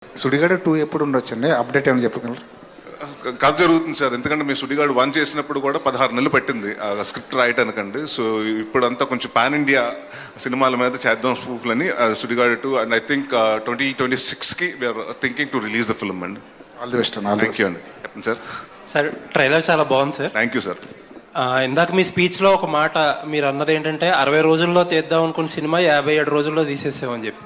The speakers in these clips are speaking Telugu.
సుడిగాడు 2 ఎప్పుడు ఉండొచ్చండి? అప్డేట్ ఏమైనా చెప్పగలరు? కథ జరుగుతుంది సార్. ఎందుకంటే మీ సుడిగాడు 1 చేసినప్పుడు కూడా 16 నెలలు పట్టింది ఆ స్క్రిప్ట్ రాయటానికండి. సో ఇప్పుడంతా కొంచెం పాన్ ఇండియా సినిమాల మీద చేద్దాం స్పూఫ్లని సుడిగాడు 2 అండ్ ఐ థింక్ 2026కి we're thinking to release the film అండి. ఆల్ ది బెస్ట్ అండి. థ్యాంక్ యూ అండి. చెప్పండి సార్. సార్ ట్రైలర్ చాలా బాగుంది సార్. Thank you sir. ఇందాక మీ స్పీచ్లో ఒక మాట మీరు అన్నది ఏంటంటే 60 రోజుల్లో తీద్దాం అనుకున్న సినిమా 57 రోజుల్లో తీసేసామని చెప్పి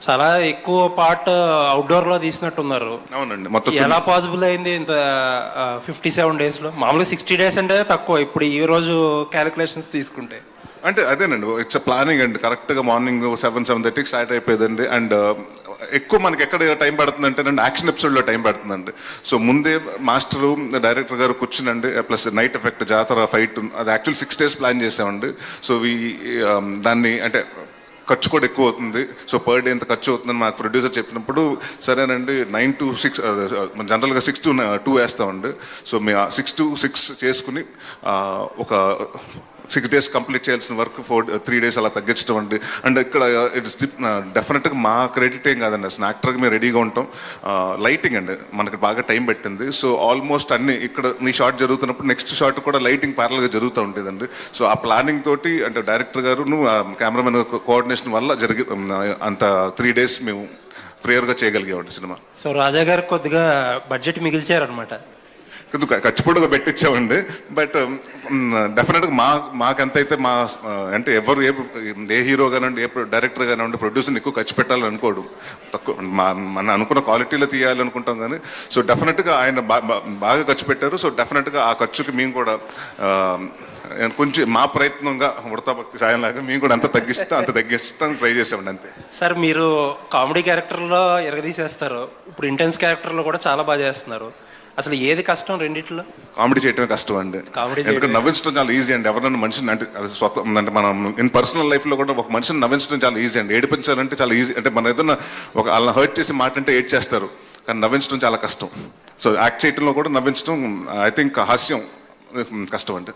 చాలా ఎక్కువ పార్ట్ అవుట్డోర్లో తీసినట్టున్నారు. అవునండి. మొత్తం ఎలా పాసిబుల్ అయింది ఇంత 57 డేస్లో? మామూలుగా 60 డేస్ అంటే తక్కువ, ఇప్పుడు ఈ రోజు క్యాలిక్యులేషన్స్ తీసుకుంటే. అంటే అదేనండి, ఇట్స్ ప్లానింగ్ అండి. కరెక్ట్గా మార్నింగ్ 7:30కి స్టార్ట్ అయిపోయిందండి. అండ్ ఎక్కువ మనకి ఎక్కడ టైం పడుతుందంటే అండి యాక్షన్ ఎపిసోడ్లో టైం పడుతుందండి. సో ముందే మాస్టరు డైరెక్టర్ గారు కూర్చునండి, ప్లస్ నైట్ ఎఫెక్ట్ జాతర ఫైట్ అది యాక్చువల్ 6 days ప్లాన్ చేసామండి. సో దాన్ని అంటే ఖర్చు కూడా ఎక్కువ అవుతుంది. సో పర్ డే ఎంత ఖర్చు అవుతుందని మాకు ప్రొడ్యూసర్ చెప్పినప్పుడు సరేనండి 9 to 6 జనరల్గా 6 to 2 వేస్తామండి. సో మేము 6 to 6 చేసుకుని ఒక 6 days కంప్లీట్ చేయాల్సిన వర్క్ 3 days అలా తగ్గించడం అండి. అండ్ ఇక్కడ ఇట్స్ డెఫినెట్గా మా క్రెడిట్ ఏం కాదండి, అసలు యాక్టర్కి మేము రెడీగా ఉంటాం. లైటింగ్ అండి మనకి బాగా టైం పెట్టింది. సో ఆల్మోస్ట్ అన్ని ఇక్కడ మీ షాట్ జరుగుతున్నప్పుడు నెక్స్ట్ షాట్ కూడా లైటింగ్ ప్యారల్గా జరుగుతూ ఉండేదండి. సో ఆ ప్లానింగ్ తోటి అంటే డైరెక్టర్ గారు కెమెరామెన్ కోఆర్డినేషన్ వల్ల అంత 3 days మేము ప్రేయర్గా చేయగలిగామండి సినిమా. సో రాజా గారు కొద్దిగా బడ్జెట్ మిగిల్చారనమాట. ఖచ్చితంగా పెట్టించామండి. బట్ డెఫినెట్గా మాకెంతైతే అంటే ఎవరు ఏ హీరో కానివ్వండి, ఏ డైరెక్టర్ కానివ్వండి, ప్రొడ్యూసర్ని ఎక్కువ ఖర్చు పెట్టాలని అనుకోడు. తక్కువ మన అనుకున్న క్వాలిటీలో తీయాలి అనుకుంటాం కానీ. సో డెఫినెట్గా ఆయన బాగా ఖర్చు పెట్టారు. సో డెఫినెట్గా ఆ ఖర్చుకి మేము కూడా కొంచెం మా ప్రయత్నంగా ఉడతా భక్తి సాయంలాగా మేము కూడా అంత తగ్గిస్తానికి ట్రై చేసామండి అంతే. సార్ మీరు కామెడీ క్యారెక్టర్లో ఎరగదీసేస్తారు, ఇప్పుడు ఇంటెన్స్ క్యారెక్టర్లో కూడా చాలా బాగా చేస్తున్నారు. అసలు ఏది కష్టం రెండిట్లో? కామెడీ చేయడమే కష్టం అండి. ఎందుకంటే నవ్వించడం చాలా ఈజీ అండి. ఎవరైనా మనిషిని అంటే అది స్వతం అంటే మనం ఇన్ పర్సనల్ లైఫ్లో కూడా ఒక మనిషిని నవ్వించడం చాలా ఈజీ అండి. ఏడిపించాలంటే చాలా ఈజీ. అంటే మనం ఏదైనా వాళ్ళని హర్ట్ చేసి మాట అంటే ఏడ్ చేస్తారు, కానీ నవ్వించడం చాలా కష్టం. సో యాక్ట్ చేయడంలో కూడా నవ్వించడం ఐ థింక్ హాస్యం కష్టం అండి.